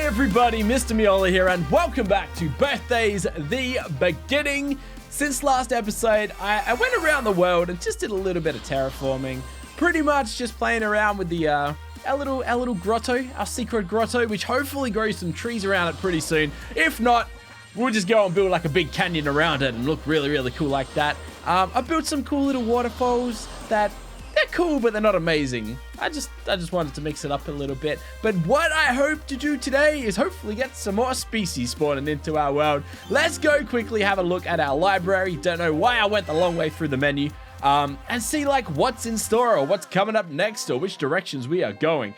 everybody, Mr. Miola here, and welcome back to Birthdays the Beginning. Since last episode, I went around the world and just did a little bit of terraforming. Pretty much just playing around with the our little grotto, our secret grotto, which hopefully grows some trees around it pretty soon. If not, we'll just go and build like a big canyon around it and look really, really cool like that. I built some cool little waterfalls that they're cool, but they're not amazing. I just wanted to mix it up a little bit. But what I hope to do today is hopefully get some more species spawning into our world. Let's go quickly have a look at our library. Don't know why I went the long way through the menu. And see like what's in store or what's coming up next or which directions we are going.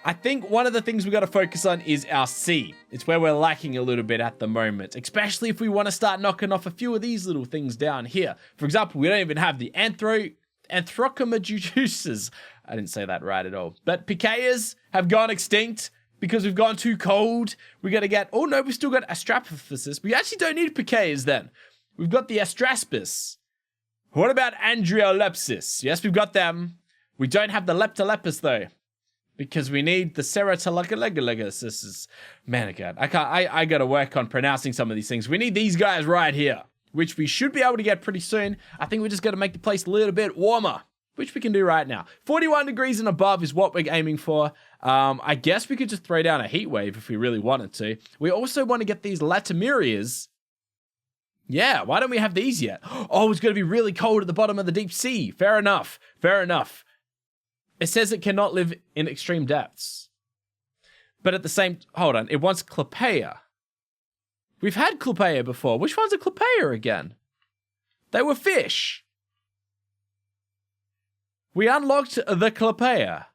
I think one of the things we got to focus on is our sea. It's where we're lacking a little bit at the moment, especially if we want to start knocking off a few of these little things down here. For example, we don't even have the Anthrocomajuices. I didn't say that right at all. But Picaeas have gone extinct because we've gone too cold. We got to get... Oh, no, we've still got Astraphis. We actually don't need Picaeas then. We've got the Astraspis. What about Andreolepsis? Yes, we've got them. We don't have the Leptolepis, though. Because we need the Ceratologolegolegosis. Man, again, I got to work on pronouncing some of these things. We need these guys right here, which we should be able to get pretty soon. I think we just got to make the place a little bit warmer, which we can do right now. 41 degrees and above is what we're aiming for. I guess we could just throw down a heat wave if we really wanted to. We also want to get these Latimerias. Yeah, why don't we have these yet? Oh, it's going to be really cold at the bottom of the deep sea. Fair enough. Fair enough. It says it cannot live in extreme depths. But at the same... Hold on. It wants Clopea. We've had Clopea before. Which one's a Clopea again? They were fish. We unlocked the Clopea.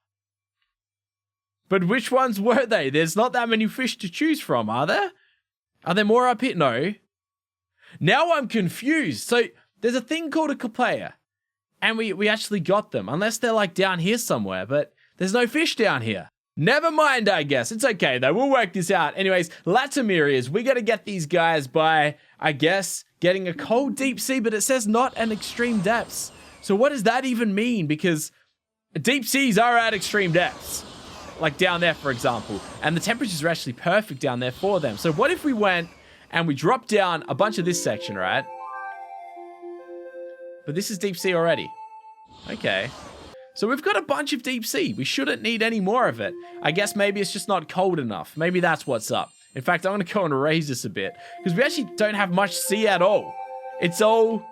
But which ones were they? There's not that many fish to choose from, are there? Are there more up here? No. Now I'm confused. So there's a thing called a Clopea. And we actually got them. Unless they're like down here somewhere. But there's no fish down here. Never mind, I guess. It's okay, though. We'll work this out. Anyways, Latimerias. We got to get these guys by, I guess, getting a cold deep sea. But it says not an extreme depths. So what does that even mean? Because deep seas are at extreme depths. Like down there, for example. And the temperatures are actually perfect down there for them. So what if we went and we dropped down a bunch of this section, right? But this is deep sea already. Okay. So we've got a bunch of deep sea. We shouldn't need any more of it. I guess maybe it's just not cold enough. Maybe that's what's up. In fact, I'm going to go and raise this a bit. Because we actually don't have much sea at all. It's all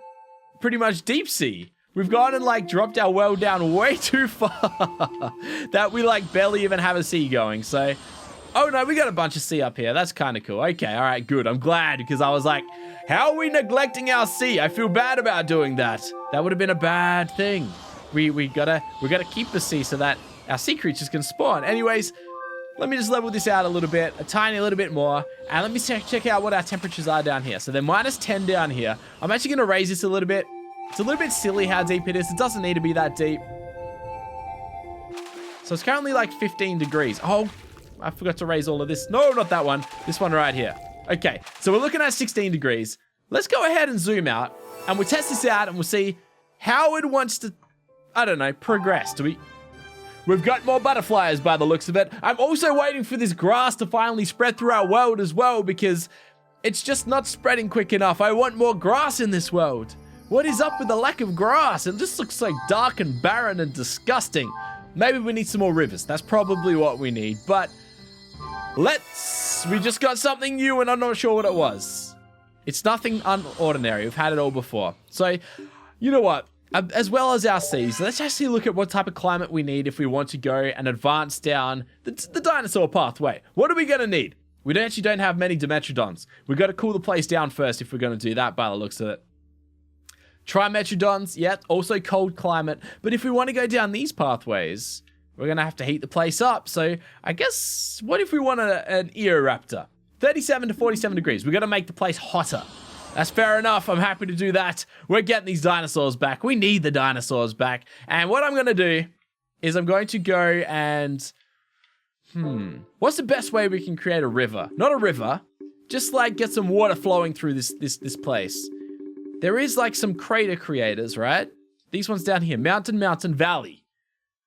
pretty much deep sea. We've gone and like dropped our well down way too far. That we like barely even have a sea going. So, oh no, we got a bunch of sea up here. That's kind of cool. Okay, all right, good. I'm glad because I was like, how are we neglecting our sea? I feel bad about doing that. That would have been a bad thing. We gotta keep the sea so that our sea creatures can spawn. Anyways, let me just level this out a little bit, a tiny little bit more, and let me check out what our temperatures are down here. So they're minus 10 down here. I'm actually gonna raise this a little bit. It's a little bit silly how deep it is. It doesn't need to be that deep. So it's currently like 15 degrees. Oh, I forgot to raise all of this. No, not that one. This one right here. Okay, so we're looking at 16 degrees. Let's go ahead and zoom out, and we'll test this out, and we'll see how it wants to, I don't know, progress. We've got more butterflies by the looks of it. I'm also waiting for this grass to finally spread through our world as well, because it's just not spreading quick enough. I want more grass in this world. What is up with the lack of grass? It just looks so dark and barren and disgusting. Maybe we need some more rivers. That's probably what we need, but we just got something new and I'm not sure what it was. It's nothing unordinary. We've had it all before. So, you know what? As well as our seas, let's actually look at what type of climate we need if we want to go and advance down the dinosaur pathway. What are we going to need? We actually don't have many Dimetrodons. We've got to cool the place down first if we're going to do that by the looks of it. Trimetrodons, yeah, also cold climate. But if we want to go down these pathways, we're going to have to heat the place up. So I guess, what if we want an Eoraptor? 37 to 47 degrees. We've got to make the place hotter. That's fair enough. I'm happy to do that. We're getting these dinosaurs back. We need the dinosaurs back. And what I'm going to do is I'm going to go and... What's the best way we can create a river? Not a river. Just like get some water flowing through this place. There is like some crater creators, right? These ones down here. Mountain, valley.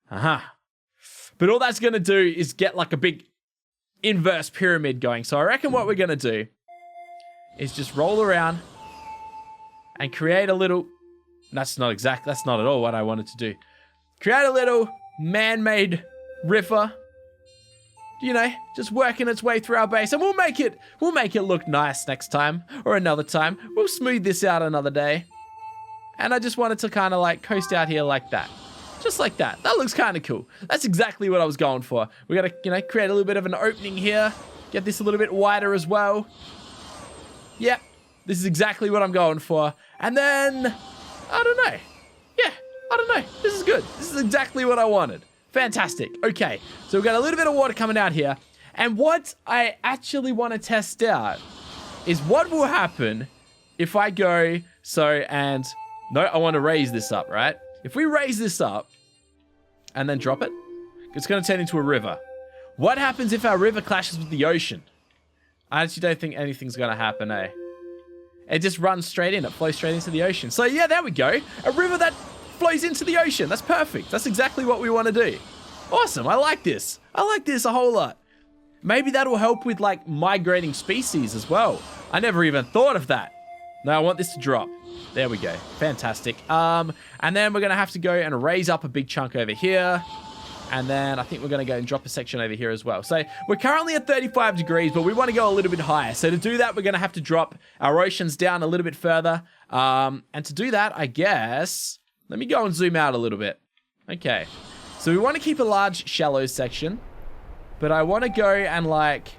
But all that's going to do is get like a big inverse pyramid going. So I reckon what we're going to do is just roll around and create a little... That's not at all what I wanted to do. Create a little man-made river. You know, just working its way through our base. And we'll make it look nice next time or another time. We'll smooth this out another day. And I just wanted to kind of like coast out here like that. Just like that. That looks kind of cool. That's exactly what I was going for. We got to, you know, create a little bit of an opening here. Get this a little bit wider as well. Yep. This is exactly what I'm going for. And then, I don't know. Yeah, I don't know. This is good. This is exactly what I wanted. Fantastic. Okay, so we've got a little bit of water coming out here. And what I actually want to test out is what will happen if I go and... No, I want to raise this up, right? If we raise this up and then drop it, it's going to turn into a river. What happens if our river clashes with the ocean? I actually don't think anything's going to happen, eh? It just runs straight in. It flows straight into the ocean. So yeah, there we go. A river that flows into the ocean. That's perfect. That's exactly what we want to do. Awesome. I like this. I like this a whole lot. Maybe that'll help with like migrating species as well. I never even thought of that. No, I want this to drop. There we go. Fantastic. And then we're going to have to go and raise up a big chunk over here. And then I think we're going to go and drop a section over here as well. So we're currently at 35 degrees, but we want to go a little bit higher. So to do that, we're going to have to drop our oceans down a little bit further. And to do that, I guess, let me go and zoom out a little bit. Okay. So we want to keep a large shallow section, but I want to go and like,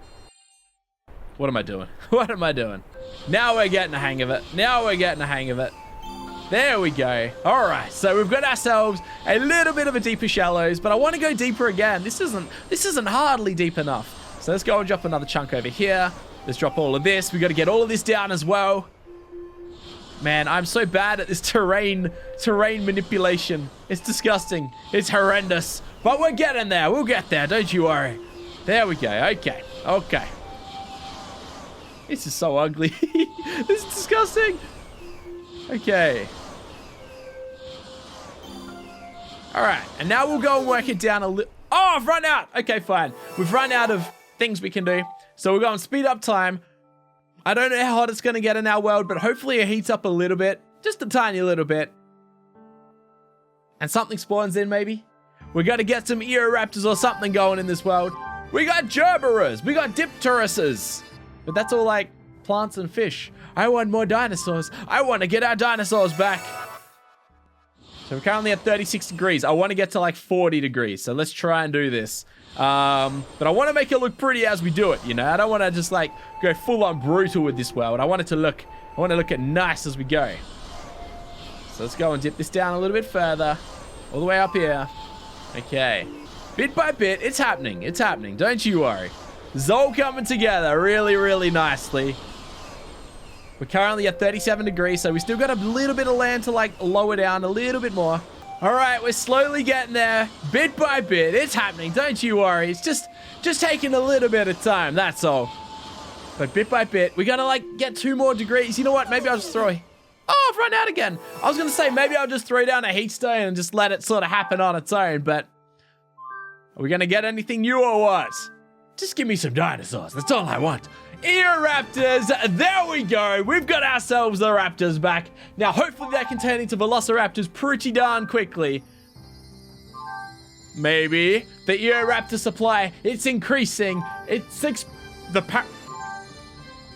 what am I doing? What am I doing? Now we're getting the hang of it. Now we're getting the hang of it. There we go. All right, so we've got ourselves a little bit of a deeper shallows, but I want to go deeper again. This isn't hardly deep enough. So let's go and drop another chunk over here. Let's drop all of this. We got to get all of this down as well. Man, I'm so bad at this terrain manipulation. It's disgusting. It's horrendous. But we're getting there. We'll get there. Don't you worry. There we go. Okay. Okay. This is so ugly. This is disgusting. Okay. All right. And now we'll go and work it down a little. Oh, I've run out. Okay, fine. We've run out of things we can do. So we're going to speed up time. I don't know how hot it's going to get in our world, but hopefully it heats up a little bit. Just a tiny little bit. And something spawns in, maybe. We're going to get some Eoraptors or something going in this world. We got Gerberas. We got Dipteruses. But that's all like plants and fish. I want more dinosaurs. I want to get our dinosaurs back. So we're currently at 36 degrees. I want to get to like 40 degrees. So let's try and do this. But I want to make it look pretty as we do it, you know. I don't want to just like go full on brutal with this world. I want to look at nice as we go. So let's go and dip this down a little bit further. All the way up here. Okay. Bit by bit, it's happening. It's happening. Don't you worry. It's all coming together really, really nicely. We're currently at 37 degrees, so we still got a little bit of land to like lower down a little bit more. All right, we're slowly getting there, bit by bit. It's happening, don't you worry. It's just taking a little bit of time, that's all. But bit by bit, we gotta like get 2 more degrees. You know what? Maybe I'll just throw... Oh, I've run out again. I was gonna say maybe I'll just throw down a heat stone and just let it sort of happen on its own, but are we gonna get anything new or what? Just give me some dinosaurs. That's all I want. Eoraptors. There we go. We've got ourselves the raptors back. Now, hopefully that can turn into velociraptors pretty darn quickly. Maybe. The Eoraptor supply, it's increasing.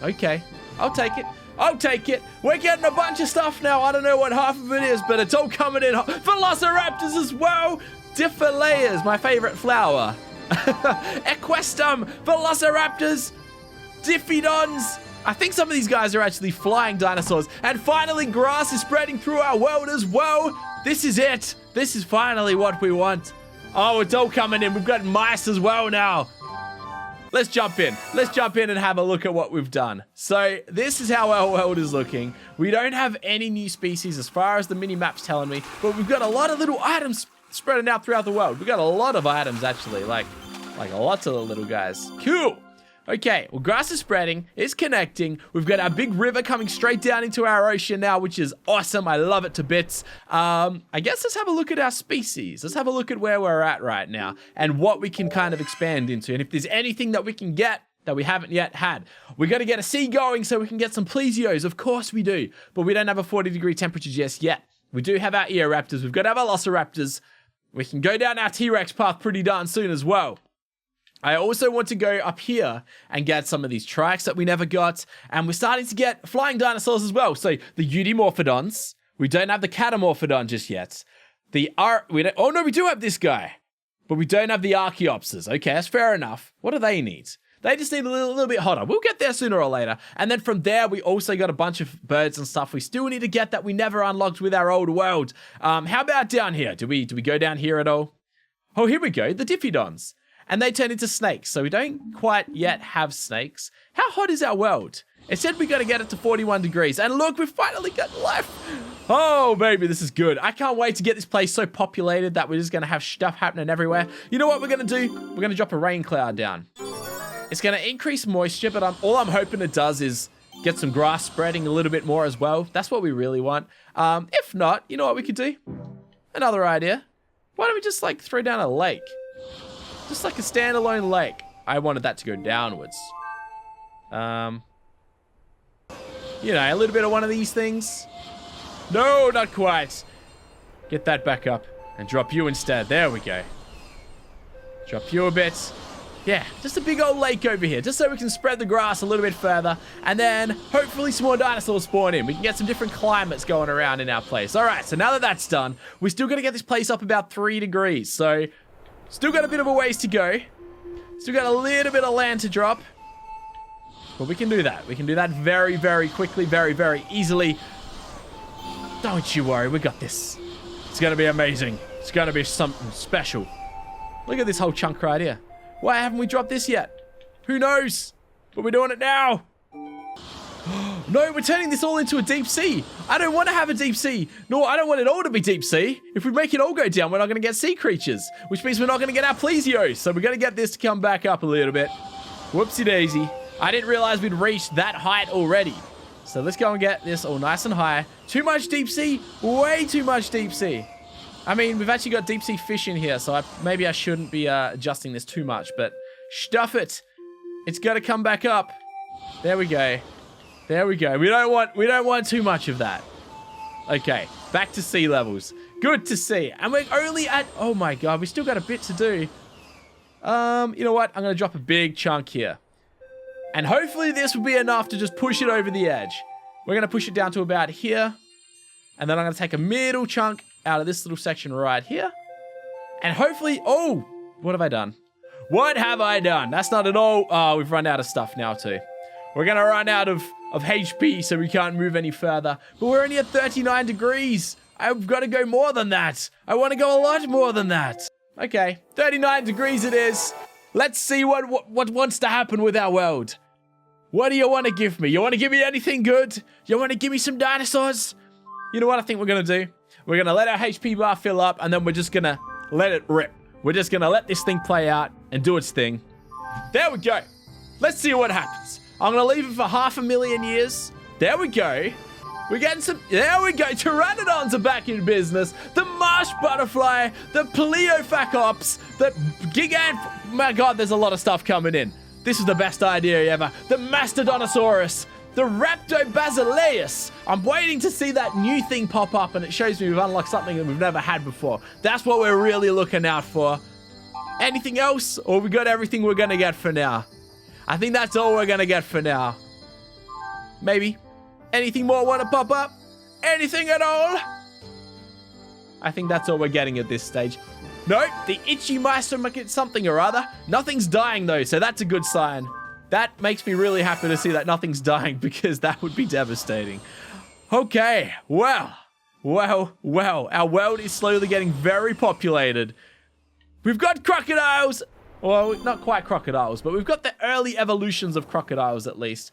Okay. I'll take it. I'll take it. We're getting a bunch of stuff now. I don't know what half of it is, but it's all coming in. Velociraptors as well. Differlayers, my favorite flower. Equestum, Velociraptors, Diffidons. I think some of these guys are actually flying dinosaurs. And finally, grass is spreading through our world as well. This is it. This is finally what we want. Oh, it's all coming in. We've got mice as well now. Let's jump in. Let's jump in and have a look at what we've done. So this is how our world is looking. We don't have any new species as far as the mini-map's telling me, but we've got a lot of little items spreading out throughout the world. We've got a lot of items, actually, like lots of the little guys. Cool. Okay, well, grass is spreading. It's connecting. We've got our big river coming straight down into our ocean now, which is awesome. I love it to bits. I guess let's have a look at our species. Let's have a look at where we're at right now and what we can kind of expand into. And if there's anything that we can get that we haven't yet had. We got to get a sea going so we can get some plesios. Of course we do. But we don't have a 40-degree temperature just yet. We do have our Eoraptors. We've got our Velociraptors. We can go down our T-Rex path pretty darn soon as well. I also want to go up here and get some of these Trikes that we never got. And we're starting to get flying dinosaurs as well. So the Eudimorphodons. We don't have the Catamorphodon just yet. We do have this guy. But we don't have the Archaeopsis. Okay, that's fair enough. What do they need? They just need a little bit hotter. We'll get there sooner or later. And then from there, we also got a bunch of birds and stuff we still need to get that we never unlocked with our old world. How about down here? Do we go down here at all? Oh, here we go. The Diffidons. And they turn into snakes. So we don't quite yet have snakes. How hot is our world? It said we got to get it to 41 degrees. And look, we've finally got life. Oh, baby, this is good. I can't wait to get this place so populated that we're just going to have stuff happening everywhere. You know what we're going to do? We're going to drop a rain cloud down. It's going to increase moisture, but all I'm hoping it does is get some grass spreading a little bit more as well. That's what we really want. If not, you know what we could do? Another idea. Why don't we just, like, throw down a lake? Just like a standalone lake. I wanted that to go downwards. You know, a little bit of one of these things. No, not quite. Get that back up and drop you instead. There we go. Drop you a bit. Yeah, just a big old lake over here, just so we can spread the grass a little bit further, and then hopefully some more dinosaurs spawn in. We can get some different climates going around in our place. All right, so now that that's done, we're still going to get this place up about 3 degrees, so still got a bit of a ways to go. Still got a little bit of land to drop, but we can do that. We can do that very, very quickly, very, very easily. Don't you worry, we got this. It's going to be amazing. It's going to be something special. Look at this whole chunk right here. Why haven't we dropped this yet? Who knows? But we're doing it now. No, we're turning this all into a deep sea. I don't want to have a deep sea. No, I don't want it all to be deep sea. If we make it all go down, we're not going to get sea creatures, which means we're not going to get our plesios. So we're going to get this to come back up a little bit. Whoopsie daisy. I didn't realize we'd reached that height already. So let's go and get this all nice and high. Too much deep sea. Way too much deep sea. I mean, we've actually got deep sea fish in here, so maybe I shouldn't be adjusting this too much, but stuff it. It's got to come back up. There we go. There we go. We don't want too much of that. Okay, back to sea levels. Good to see. And we're only at, oh my God, we still got a bit to do. You know what? I'm going to drop a big chunk here. And hopefully this will be enough to just push it over the edge. We're going to push it down to about here. And then I'm going to take a middle chunk out of this little section right here. And hopefully, oh, what have I done? What have I done? That's not at all. Oh, we've run out of stuff now too. We're going to run out of HP, so we can't move any further. But we're only at 39 degrees. I've got to go more than that. I want to go a lot more than that. Okay, 39 degrees it is. Let's see what wants to happen with our world. What do you want to give me? You want to give me anything good? You want to give me some dinosaurs? You know what I think we're going to do? We're going to let our HP bar fill up, and then we're just going to let it rip. We're just going to let this thing play out and do its thing. There we go. Let's see what happens. I'm going to leave it for 500,000 years. There we go. We're getting some... There we go. Pteranodons are back in business. The marsh butterfly. The Pleophacops. The gigant... My God, there's a lot of stuff coming in. This is the best idea ever. The Mastodontosaurus. The Rhabdobasileus. I'm waiting to see that new thing pop up, and it shows me we've unlocked something that we've never had before. That's what we're really looking out for. Anything else? Or we got everything we're going to get for now? I think that's all we're going to get for now. Maybe. Anything more want to pop up? Anything at all? I think that's all we're getting at this stage. No, the itchy mice are making something or other. Nothing's dying though, so that's a good sign. That makes me really happy to see that nothing's dying, because that would be devastating. Okay, well. Our world is slowly getting very populated. We've got crocodiles. Well, not quite crocodiles, but we've got the early evolutions of crocodiles at least.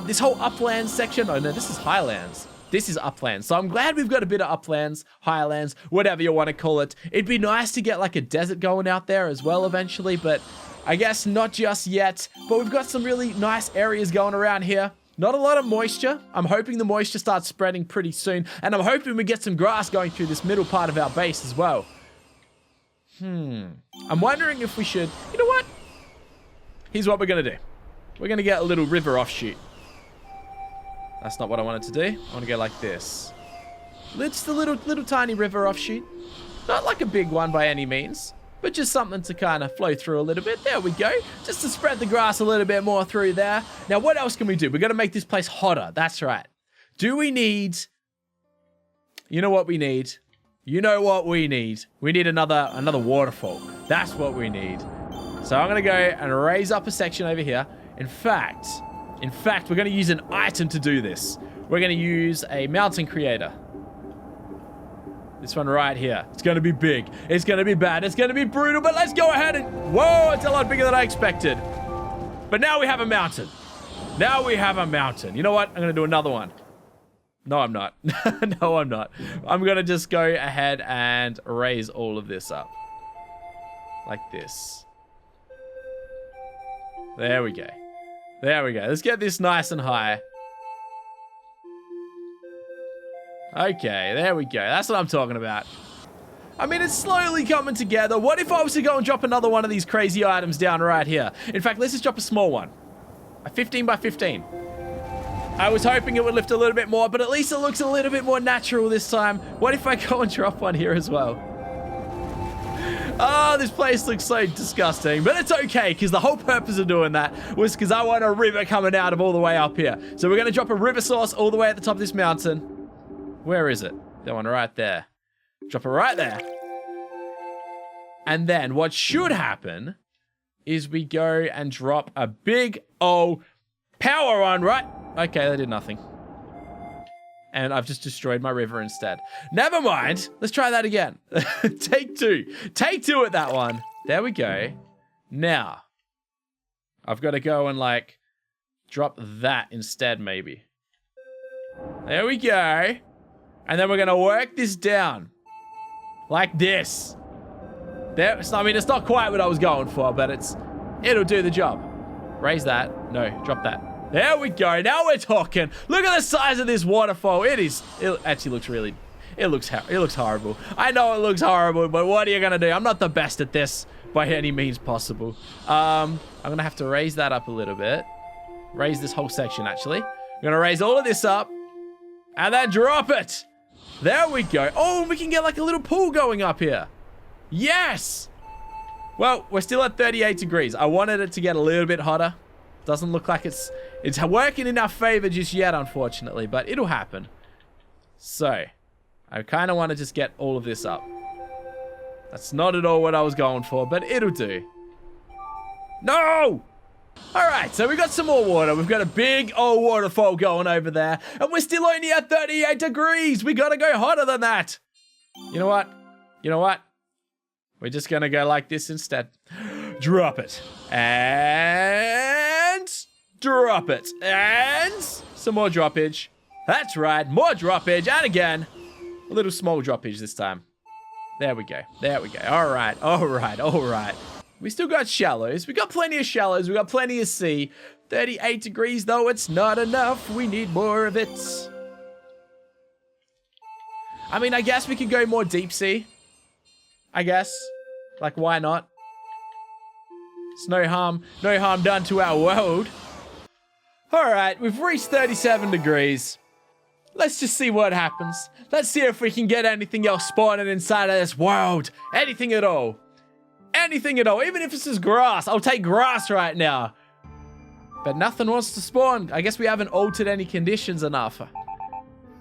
This whole uplands section. Oh no, this is highlands. This is uplands. So I'm glad we've got a bit of uplands, highlands, whatever you want to call it. It'd be nice to get like a desert going out there as well eventually, but I guess not just yet, but we've got some really nice areas going around here. Not a lot of moisture. I'm hoping the moisture starts spreading pretty soon, and I'm hoping we get some grass going through this middle part of our base as well. I'm wondering if we should... You know what? Here's what we're going to do. We're going to get a little river offshoot. That's not what I wanted to do. I want to go like this. Just a little tiny river offshoot. Not like a big one by any means, but just something to kind of flow through a little bit. There we go. Just to spread the grass a little bit more through there. Now, what else can we do? We're going to make this place hotter. That's right. Do we need... You know what we need? You know what we need? We need another waterfall. That's what we need. So I'm going to go and raise up a section over here. In fact, we're going to use an item to do this. We're going to use a mountain creator. This one right here. It's going to be big. It's going to be bad. It's going to be brutal, but let's go ahead and... Whoa, it's a lot bigger than I expected. But now we have a mountain. Now we have a mountain. You know what? I'm going to do another one. No, I'm not. No, I'm not. I'm going to just go ahead and raise all of this up. Like this. There we go. There we go. Let's get this nice and high. Okay, there we go. That's what I'm talking about. I mean, it's slowly coming together. What if I was to go and drop another one of these crazy items down right here? In fact, let's just drop a small one. A 15 by 15. I was hoping it would lift a little bit more, but at least it looks a little bit more natural this time. What if I go and drop one here as well? Oh, this place looks so disgusting, but it's okay, because the whole purpose of doing that was because I want a river coming out of all the way up here. So we're going to drop a river source all the way at the top of this mountain. Where is it? That one right there. Drop it right there. And then what should happen is we go and drop a big old power one, right? Okay, that did nothing. And I've just destroyed my river instead. Never mind. Let's try that again. Take two. Take two at that one. There we go. Now, I've got to go and, like, drop that instead, maybe. There we go. And then we're going to work this down. Like this. There. I mean, it's not quite what I was going for, but it'll do the job. Raise that. No, drop that. There we go. Now we're talking. Look at the size of this waterfall. It actually looks really... It looks horrible. I know it looks horrible, but what are you going to do? I'm not the best at this by any means possible. I'm going to have to raise that up a little bit. Raise this whole section, actually. I'm going to raise all of this up. And then drop it. There we go. Oh, we can get like a little pool going up here. Yes. Well, we're still at 38 degrees. I wanted it to get a little bit hotter. Doesn't look like it's working in our favor just yet, unfortunately, but it'll happen. So, I kind of want to just get all of this up. That's not at all what I was going for, but it'll do. No! All right, so we got some more water. We've got a big old waterfall going over there, and we're still only at 38 degrees. We got to go hotter than that. You know what? You know what? We're just going to go like this instead. Drop it. And drop it. And some more droppage. That's right, more droppage. And again, a little small droppage this time. There we go. There we go. All right, all right, all right. We still got shallows. We got plenty of shallows. We got plenty of sea. 38 degrees, though, it's not enough. We need more of it. I mean, I guess we could go more deep sea. I guess. Like, why not? It's no harm done to our world. All right, we've reached 37 degrees. Let's just see what happens. Let's see if we can get anything else spawning inside of this world. Anything at all. Anything at all. Even if it's just grass. I'll take grass right now. But nothing wants to spawn. I guess we haven't altered any conditions enough.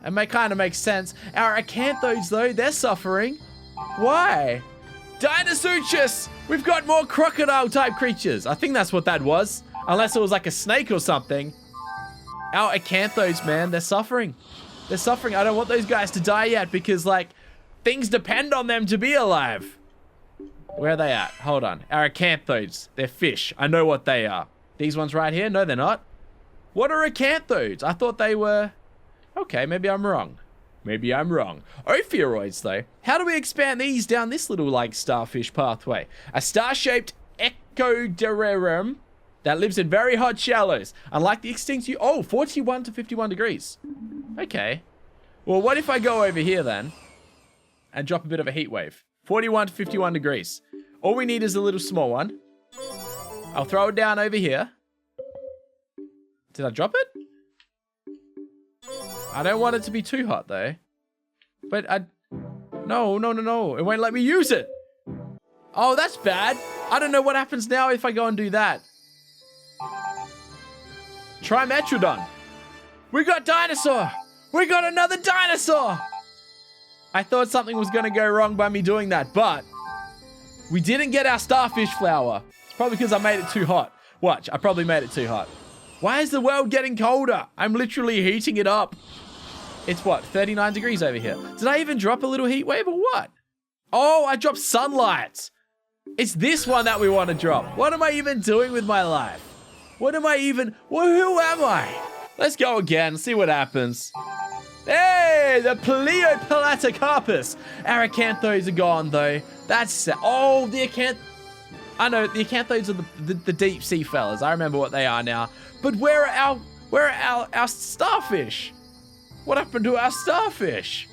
It kind of makes sense. Our acanthodes, though, they're suffering. Why? Dinosaur! We've got more crocodile-type creatures. I think that's what that was. Unless it was like a snake or something. Our acanthodes, man, they're suffering. They're suffering. I don't want those guys to die yet because, like, things depend on them to be alive. Where are they at? Hold on. Our acanthodes. They're fish. I know what they are. These ones right here? No, they're not. What are acanthodes? I thought they were... Okay, maybe I'm wrong. Maybe I'm wrong. Ophiuroids, though. How do we expand these down this little, like, starfish pathway? A star-shaped Brachioderarium that lives in very hot shallows. Unlike the extinct... Oh, 41 to 51 degrees. Okay. Well, what if I go over here then and drop a bit of a heat wave? 41 to 51 degrees. All we need is a little small one. I'll throw it down over here. Did I drop it? I don't want it to be too hot though. But no. It won't let me use it. Oh, that's bad. I don't know what happens now if I go and do that. Trimetrodon. We got Dinosaur. We got another Dinosaur. I thought something was going to go wrong by me doing that, but we didn't get our starfish flower. It's probably because I made it too hot. Watch, I probably made it too hot. Why is the world getting colder? I'm literally heating it up. It's what, 39 degrees over here. Did I even drop a little heat wave or what? Oh, I dropped sunlight. It's this one that we want to drop. What am I even doing with my life? What am I even... Well, who am I? Let's go again, see what happens. Hey, the Pleopelatacarpus. Our acanthodes are gone, though. That's... Oh, the acanth... I know, the acanthodes are the deep sea fellas. I remember what they are now. But where are our starfish? What happened to our starfish?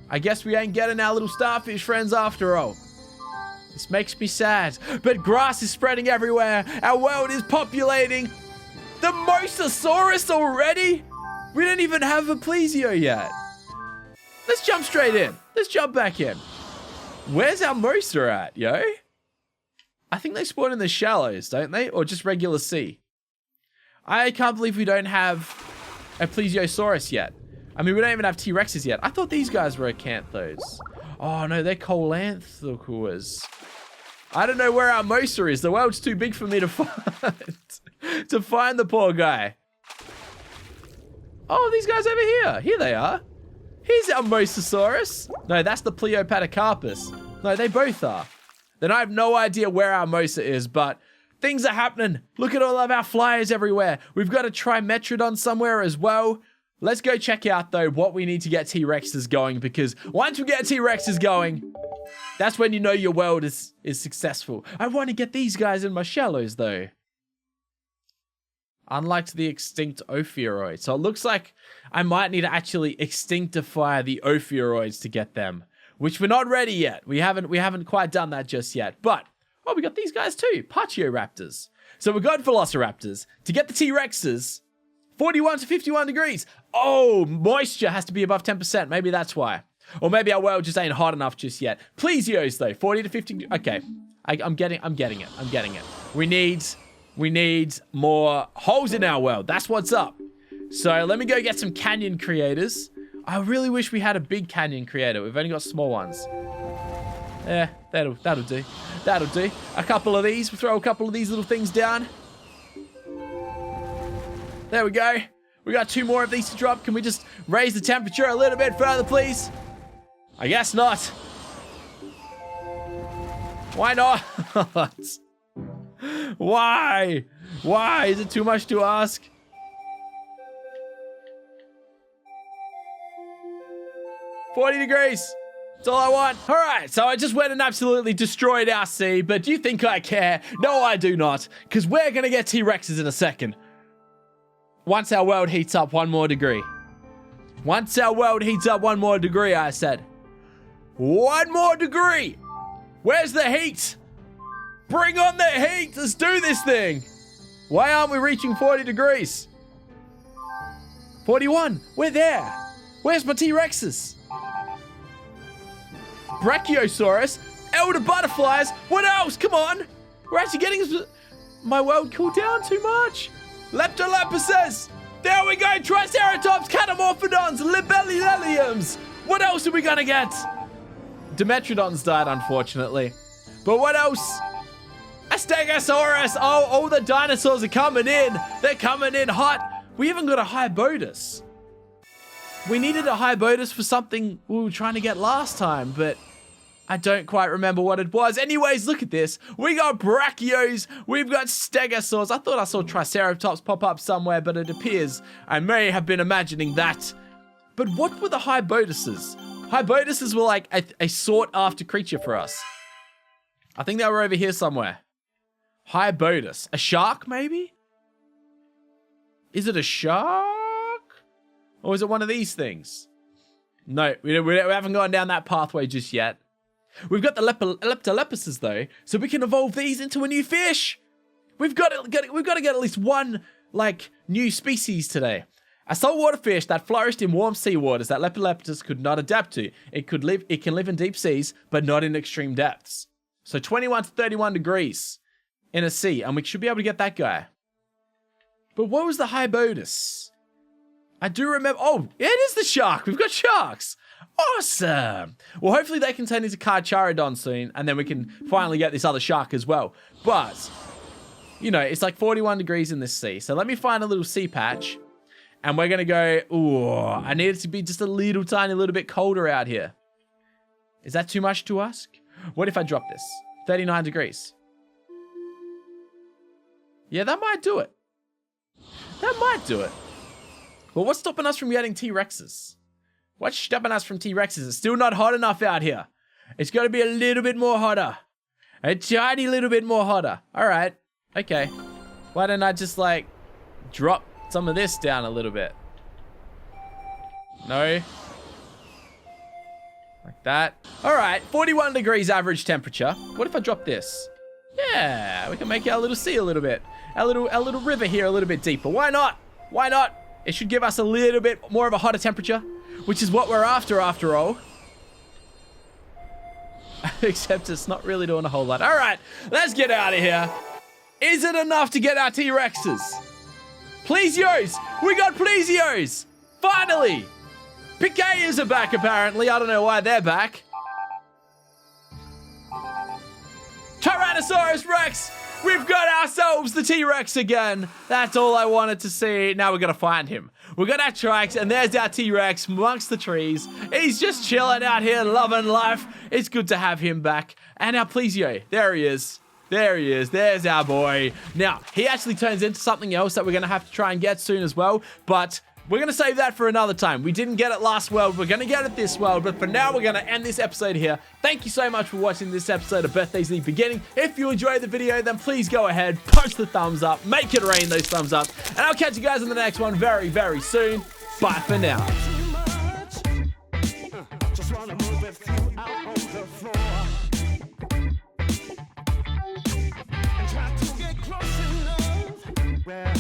I guess we ain't getting our little starfish friends after all. This makes me sad. But grass is spreading everywhere. Our world is populating. The Mosasaurus already? We don't even have a plesio yet. Let's jump straight in. Let's jump back in. Where's our Mosa at, yo? I think they spawn in the shallows, don't they? Or just regular sea. I can't believe we don't have a plesiosaurus yet. I mean, we don't even have T-Rexes yet. I thought these guys were acanthodes. Oh, no, they're colanthrosaurs. I don't know where our Mosa is. The world's too big for me to find. To find the poor guy. Oh, these guys over here. Here they are. Here's our Mosasaurus. No, that's the Pleopelatacarpus. No, they both are. Then I have no idea where our Mosa is, but things are happening. Look at all of our flyers everywhere. We've got a Trimetrodon somewhere as well. Let's go check out, though, what we need to get T-Rexes going, because once we get T-Rexes going, that's when you know your world is successful. I want to get these guys in my shallows, though. Unlike the extinct Ophiuroids. So it looks like I might need to actually extinctify the Ophiuroids to get them, which we're not ready yet. We haven't quite done that just yet. But, oh, we got these guys too, Pachyoraptors. So we got Velociraptors. To get the T-Rexes, 41 to 51 degrees. Oh, moisture has to be above 10%. Maybe that's why. Or maybe our world just ain't hot enough just yet. Plesios, though, 40 to 50. Okay, I'm getting it. We need more holes in our world. That's what's up. So let me go get some canyon creators. I really wish we had a big canyon creator. We've only got small ones. Yeah, that'll do. That'll do. A couple of these. We'll throw a couple of these little things down. There we go. We got 2 more of these to drop. Can we just raise the temperature a little bit further, please? I guess not. Why not? Why? Why? Is it too much to ask? $40 degrees. That's all I want. All right, so I just went and absolutely destroyed our sea, but do you think I care? No, I do not, because we're going to get T-Rexes in a second. Once our world heats up 1 more degree. Once our world heats up 1 more degree, I said. 1 more degree. Where's the heat? Bring on the heat. Let's do this thing. Why aren't we reaching 40 degrees? 41. We're there. Where's my T-Rexes? Brachiosaurus. Elder butterflies. What else? Come on. We're actually getting... My world cooled down too much. Leptolapuses. There we go. Triceratops, Catamorphodons, Libellulariums. What else are we going to get? Dimetrodons died, unfortunately. But what else? A Stegosaurus. Oh, all the dinosaurs are coming in. They're coming in hot. We even got a Hybotus. We needed a Hybotus for something we were trying to get last time, but I don't quite remember what it was. Anyways, look at this. We got Brachios. We've got Stegosaurs. I thought I saw Triceratops pop up somewhere, but it appears I may have been imagining that. But what were the Hybotuses? Hybotuses were like a sought-after creature for us. I think they were over here somewhere. Hibodus. A shark, maybe? Is it a shark? Or is it one of these things? No, we haven't gone down that pathway just yet. We've got the leptoleupuses, though, so we can evolve these into a new fish. We've got to get at least one, like, new species today. A saltwater fish that flourished in warm sea waters that leptoleupuses could not adapt to. It can live in deep seas, but not in extreme depths. So 21 to 31 degrees in a sea, and we should be able to get that guy. But what was the Hibodus? I do remember. Oh, yeah, it is the shark. We've got sharks. Awesome. Well, hopefully they can turn into Carcharodon soon, and then we can finally get this other shark as well. But, you know, it's like 41 degrees in this sea. So let me find a little sea patch. And we're going to go, ooh, I need it to be just a little tiny little bit colder out here. Is that too much to ask? What if I drop this? 39 degrees. Yeah, that might do it. That might do it. But what's stopping us from getting T-Rexes? What's stopping us from T-Rexes? It's still not hot enough out here. It's got to be a little bit more hotter. A tiny little bit more hotter. All right. Okay. Why don't I just, like, drop some of this down a little bit? No. Like that. All right. 41 degrees average temperature. What if I drop this? Yeah. We can make our little sea a little bit. Our little river here a little bit deeper. Why not? Why not? It should give us a little bit more of a hotter temperature, which is what we're after all. Except it's not really doing a whole lot. All right. Let's get out of here. Is it enough to get our T-Rexes? Plesios! We got Plesios! Finally! Picayas are back, apparently. I don't know why they're back. Tyrannosaurus Rex! We've got ourselves the T-Rex again. That's all I wanted to see. Now we're going to find him. We got our tracks, and there's our T-Rex amongst the trees. He's just chilling out here, loving life. It's good to have him back. And our Plesio. There he is. There he is. There's our boy. Now, he actually turns into something else that we're going to have to try and get soon as well. But we're going to save that for another time. We didn't get it last world. We're going to get it this world. But for now, we're going to end this episode here. Thank you so much for watching this episode of Birthdays in the Beginning. If you enjoyed the video, then please go ahead, punch the thumbs up, make it rain those thumbs up. And I'll catch you guys in the next one very, very soon. Bye for now. Just wanna move with you out on the floor. And try to get close enough. Where